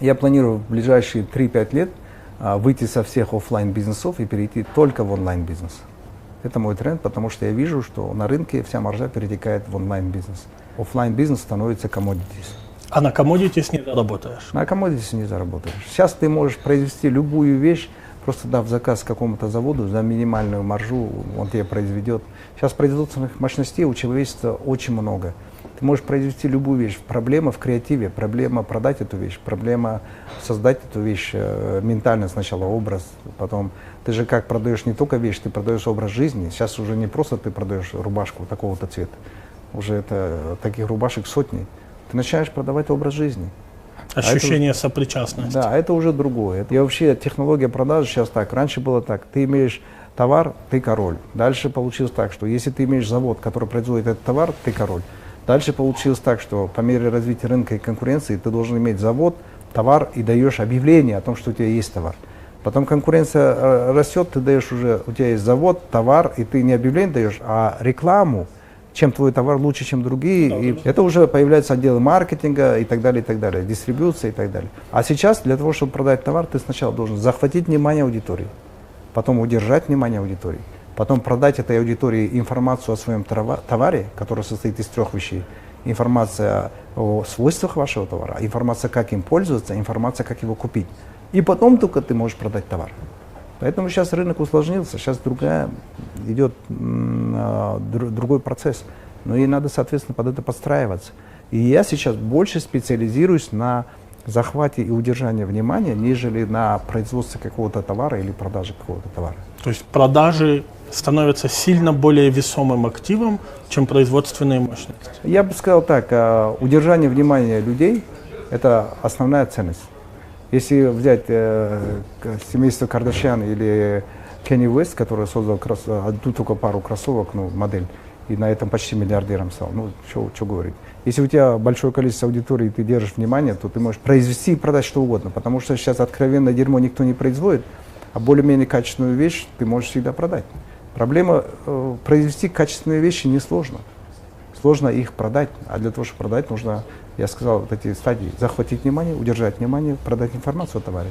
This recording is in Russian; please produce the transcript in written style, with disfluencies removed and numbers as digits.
Я планирую в ближайшие 3-5 лет выйти со всех офлайн бизнесов и перейти только в онлайн бизнес. Это мой тренд, потому что я вижу, что на рынке вся маржа перетекает в онлайн бизнес. Офлайн бизнес становится commodities. А на commodities не заработаешь? На commodities не заработаешь. Сейчас ты можешь произвести любую вещь, просто дав заказ какому-то заводу за минимальную маржу, он тебе произведет. Сейчас производственных мощностей у человечества очень много. Ты можешь произвести любую вещь. Проблема в креативе, проблема продать эту вещь, проблема создать эту вещь ментально сначала, образ, потом ты же как продаешь не только вещь, ты продаешь образ жизни. Сейчас уже не просто ты продаешь рубашку такого-то цвета, уже это таких рубашек сотни. Ты начинаешь продавать образ жизни. Ощущение сопричастности. Да, это уже другое. И вообще технология продажи сейчас так. Раньше было так. Ты имеешь товар, ты король. Дальше получилось так, что если ты имеешь завод, который производит этот товар, ты король. Дальше получилось так, что по мере развития рынка и конкуренции ты должен иметь завод, товар и даешь объявление о том, что у тебя есть товар. Потом конкуренция растет, ты даешь уже, у тебя есть завод, товар, и ты не объявление даешь, а рекламу, чем твой товар лучше, чем другие. Да, и это уже появляются отделы маркетинга и так далее, дистрибьюция и так далее. А сейчас для того, чтобы продать товар, ты сначала должен захватить внимание аудитории, потом удержать внимание аудитории, потом продать этой аудитории информацию о своем товаре, который состоит из 3 вещей. Информация о свойствах вашего товара, информация, как им пользоваться, информация, как его купить. И потом только ты можешь продать товар. Поэтому сейчас рынок усложнился, сейчас идет другой процесс. Но и надо, соответственно, под это подстраиваться. И я сейчас больше специализируюсь на захвате и удержании внимания, нежели на производстве какого-то товара или продаже какого-то товара. То есть продажи становятся сильно более весомым активом, чем производственные мощности? Я бы сказал так, удержание внимания людей – это основная ценность. Если взять семейство Кардашьян или Кенни Уэст, который создал одну только пару кроссовок, модель, и на этом почти миллиардером стал, что говорить. Если у тебя большое количество аудитории, и ты держишь внимание, то ты можешь произвести и продать что угодно, потому что сейчас откровенное дерьмо никто не производит, а более-менее качественную вещь ты можешь всегда продать. Проблема произвести качественные вещи несложно. Сложно их продать, а для того, чтобы продать, нужно, я сказал, вот эти стадии: захватить внимание, удержать внимание, продать информацию о товаре.